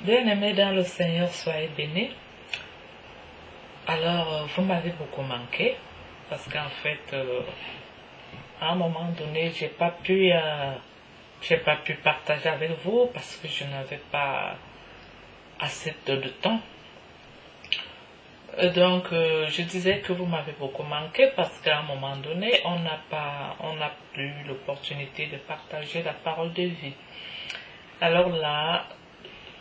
Bien-aimés dans le Seigneur, soyez bénis. Alors, vous m'avez beaucoup manqué parce qu'en fait, à un moment donné, j'ai pas pu partager avec vous parce que je n'avais pas assez de temps. Donc, je disais que vous m'avez beaucoup manqué parce qu'à un moment donné, on n'a plus l'opportunité de partager la parole de vie. Alors là,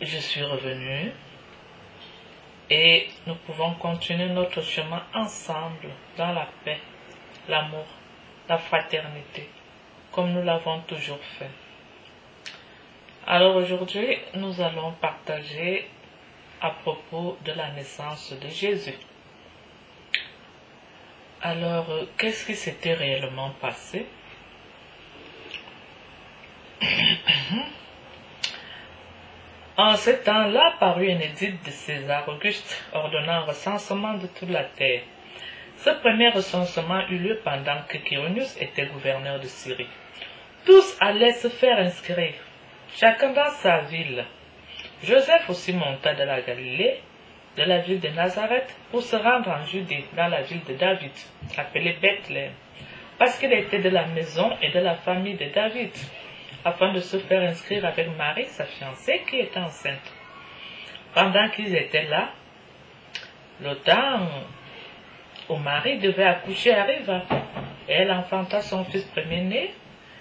je suis revenue. Et nous pouvons continuer notre chemin ensemble dans la paix, l'amour, la fraternité, comme nous l'avons toujours fait. Alors aujourd'hui, nous allons partager à propos de la naissance de Jésus. Alors, qu'est-ce qui s'était réellement passé? En ce temps-là parut un édit de César Auguste ordonnant un recensement de toute la terre. Ce premier recensement eut lieu pendant que Quirinius était gouverneur de Syrie. Tous allaient se faire inscrire, chacun dans sa ville. Joseph aussi monta de la Galilée, de la ville de Nazareth, pour se rendre en Judée, dans la ville de David, appelée Bethléem, parce qu'il était de la maison et de la famille de David, afin de se faire inscrire avec Marie, sa fiancée, qui était enceinte. Pendant qu'ils étaient là, le temps où Marie devait accoucher arriva, et elle enfanta son fils premier-né,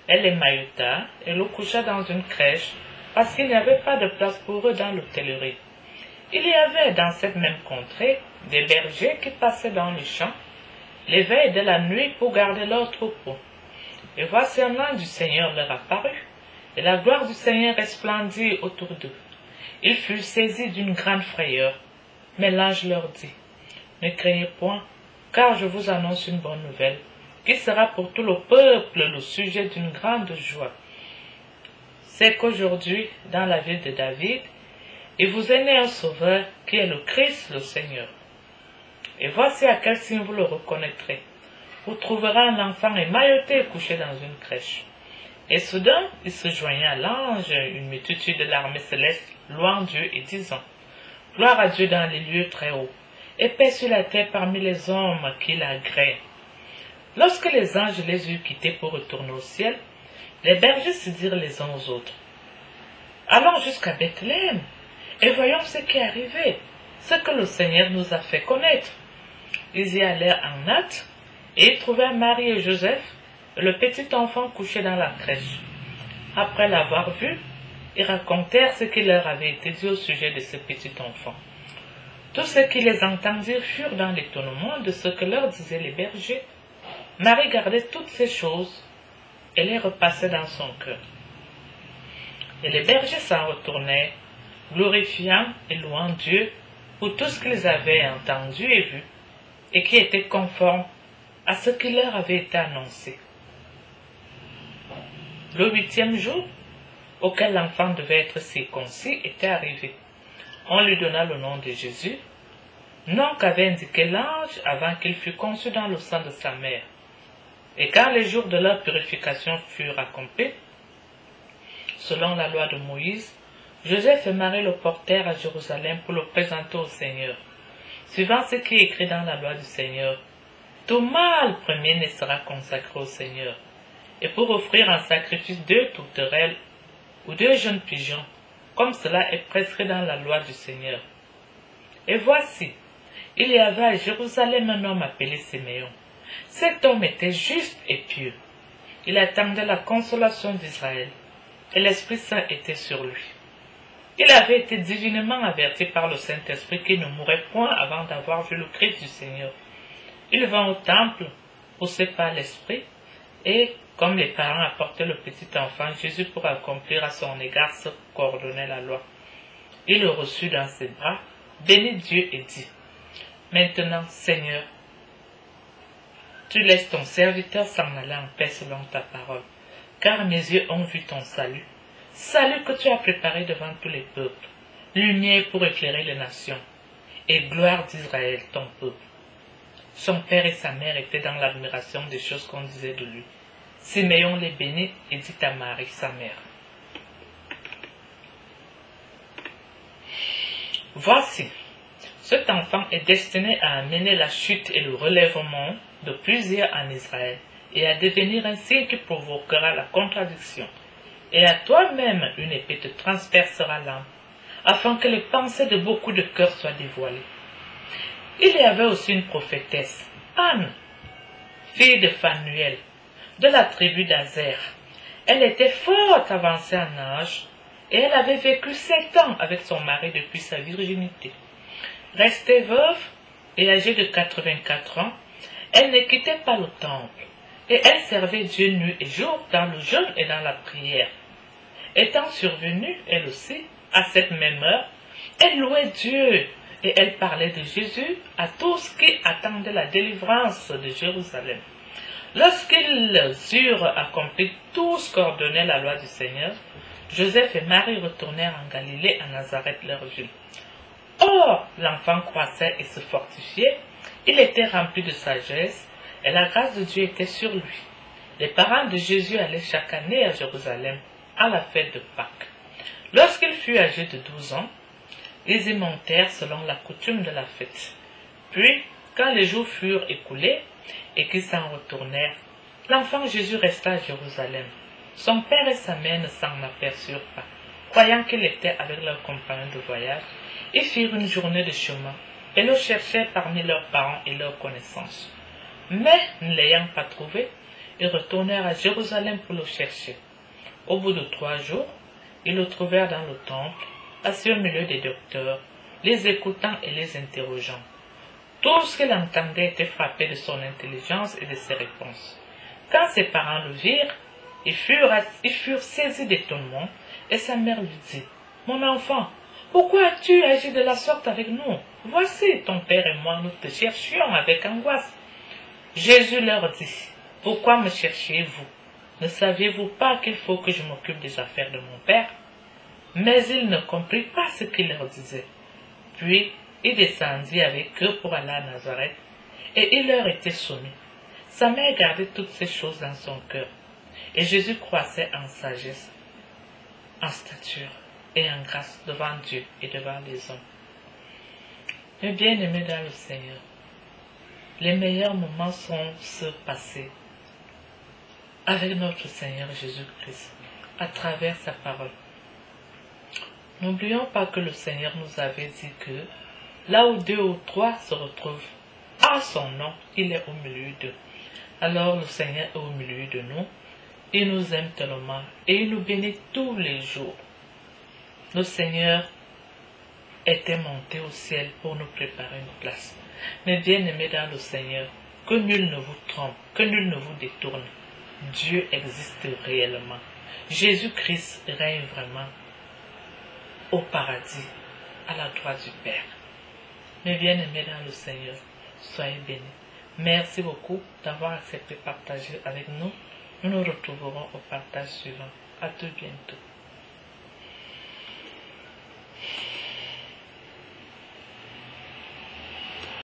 elle l'émailluta et le coucha dans une crèche, parce qu'il n'y avait pas de place pour eux dans l'hôtellerie. Il y avait dans cette même contrée des bergers qui passaient dans les champs, les veilles de la nuit pour garder leurs troupeaux. Et voici un ange du Seigneur leur apparut, et la gloire du Seigneur resplendit autour d'eux. Ils furent saisis d'une grande frayeur. Mais l'ange leur dit, « Ne craignez point, car je vous annonce une bonne nouvelle, qui sera pour tout le peuple le sujet d'une grande joie. C'est qu'aujourd'hui, dans la ville de David, il vous est né un sauveur qui est le Christ, le Seigneur. Et voici à quel signe vous le reconnaîtrez. Vous trouverez un enfant émailloté et couché dans une crèche. » Et soudain, il se joignit à l'ange une multitude de l'armée céleste, louant Dieu et disant, « Gloire à Dieu dans les lieux très hauts, et paix sur la terre parmi les hommes qui l'agréent. » Lorsque les anges les eurent quittés pour retourner au ciel, les bergers se dirent les uns aux autres, « Allons jusqu'à Bethléem, et voyons ce qui est arrivé, ce que le Seigneur nous a fait connaître. » Ils y allèrent en hâte, et ils trouvèrent Marie et Joseph, le petit enfant couché dans la crèche. Après l'avoir vu, ils racontèrent ce qui leur avait été dit au sujet de ce petit enfant. Tous ceux qui les entendirent furent dans l'étonnement de ce que leur disaient les bergers. Marie gardait toutes ces choses et les repassait dans son cœur. Et les bergers s'en retournèrent, glorifiant et louant Dieu pour tout ce qu'ils avaient entendu et vu, et qui était conforme à ce qui leur avait été annoncé. Le 8e jour, auquel l'enfant devait être circoncis, était arrivé. On lui donna le nom de Jésus, nom qu'avait indiqué l'ange avant qu'il fût conçu dans le sein de sa mère. Et quand les jours de leur purification furent accomplis, selon la loi de Moïse, Joseph et Marie le portèrent à Jérusalem pour le présenter au Seigneur. Suivant ce qui est écrit dans la loi du Seigneur, tout mâle premier-né sera consacré au Seigneur, et pour offrir en sacrifice 2 tourterelles ou 2 jeunes pigeons, comme cela est prescrit dans la loi du Seigneur. Et voici, il y avait à Jérusalem un homme appelé Siméon. Cet homme était juste et pieux. Il attendait la consolation d'Israël, et l'Esprit Saint était sur lui. Il avait été divinement averti par le Saint-Esprit qu'il ne mourrait point avant d'avoir vu le Christ du Seigneur. Il vint au temple, poussé par l'Esprit, et, comme les parents apportaient le petit enfant Jésus pour accomplir à son égard ce qu'ordonnait la loi, il le reçut dans ses bras, bénit Dieu et dit, « Maintenant, Seigneur, tu laisses ton serviteur s'en aller en paix selon ta parole, car mes yeux ont vu ton salut, salut que tu as préparé devant tous les peuples, lumière pour éclairer les nations, et gloire d'Israël, ton peuple. » Son père et sa mère étaient dans l'admiration des choses qu'on disait de lui. Siméon les bénit et dit à Marie, sa mère, Voici, cet enfant est destiné à amener la chute et le relèvement de plusieurs en Israël et à devenir un signe qui provoquera la contradiction. Et à toi-même une épée te transpercera l'âme, afin que les pensées de beaucoup de cœurs soient dévoilées. Il y avait aussi une prophétesse, Anne, fille de Phanuel, de la tribu d'Azer. Elle était fort avancée en âge, et elle avait vécu 7 ans avec son mari depuis sa virginité. Restée veuve et âgée de 84 ans, elle ne quittait pas le temple, et elle servait Dieu nuit et jour dans le jeûne et dans la prière. Étant survenue, elle aussi, à cette même heure, elle louait Dieu, et elle parlait de Jésus à tous qui attendaient la délivrance de Jérusalem. Lorsqu'ils eurent accompli tout ce qu'ordonnait la loi du Seigneur, Joseph et Marie retournèrent en Galilée, à Nazareth, leur ville. Or, l'enfant croissait et se fortifiait, il était rempli de sagesse, et la grâce de Dieu était sur lui. Les parents de Jésus allaient chaque année à Jérusalem, à la fête de Pâques. Lorsqu'il fut âgé de 12 ans, ils y montèrent selon la coutume de la fête. Puis, quand les jours furent écoulés et qu'ils s'en retournèrent, l'enfant Jésus resta à Jérusalem. Son père et sa mère ne s'en aperçurent pas. Croyant qu'il était avec leurs compagnons de voyage, ils firent une journée de chemin et le cherchèrent parmi leurs parents et leurs connaissances. Mais, ne l'ayant pas trouvé, ils retournèrent à Jérusalem pour le chercher. Au bout de 3 jours, ils le trouvèrent dans le temple, assis au milieu des docteurs, les écoutant et les interrogeant. Tout ce qu'il entendait était frappé de son intelligence et de ses réponses. Quand ses parents le virent, ils furent saisis d'étonnement, et sa mère lui dit, « Mon enfant, pourquoi as-tu agi de la sorte avec nous? Voici, ton père et moi, nous te cherchions avec angoisse. » Jésus leur dit, « Pourquoi me cherchiez-vous? Ne saviez-vous pas qu'il faut que je m'occupe des affaires de mon père? » Mais ils ne comprirent pas ce qu'il leur disait. Puis, il descendit avec eux pour aller à Nazareth, et il leur était soumis. Sa mère gardait toutes ces choses dans son cœur, et Jésus croissait en sagesse, en stature et en grâce devant Dieu et devant les hommes. Mes bien-aimés dans le Seigneur, les meilleurs moments sont ceux passés avec notre Seigneur Jésus-Christ, à travers sa parole. N'oublions pas que le Seigneur nous avait dit que là où 2 ou 3 se retrouvent à son nom, il est au milieu d'eux. Alors le Seigneur est au milieu de nous. Il nous aime tellement et il nous bénit tous les jours. Le Seigneur était monté au ciel pour nous préparer une place. Mais bien aimés dans le Seigneur, que nul ne vous trompe, que nul ne vous détourne. Dieu existe réellement. Jésus-Christ règne vraiment au paradis, à la droite du Père. Mes bien-aimés dans le Seigneur, soyez bénis. Merci beaucoup d'avoir accepté de partager avec nous. Nous nous retrouverons au partage suivant. À tout bientôt.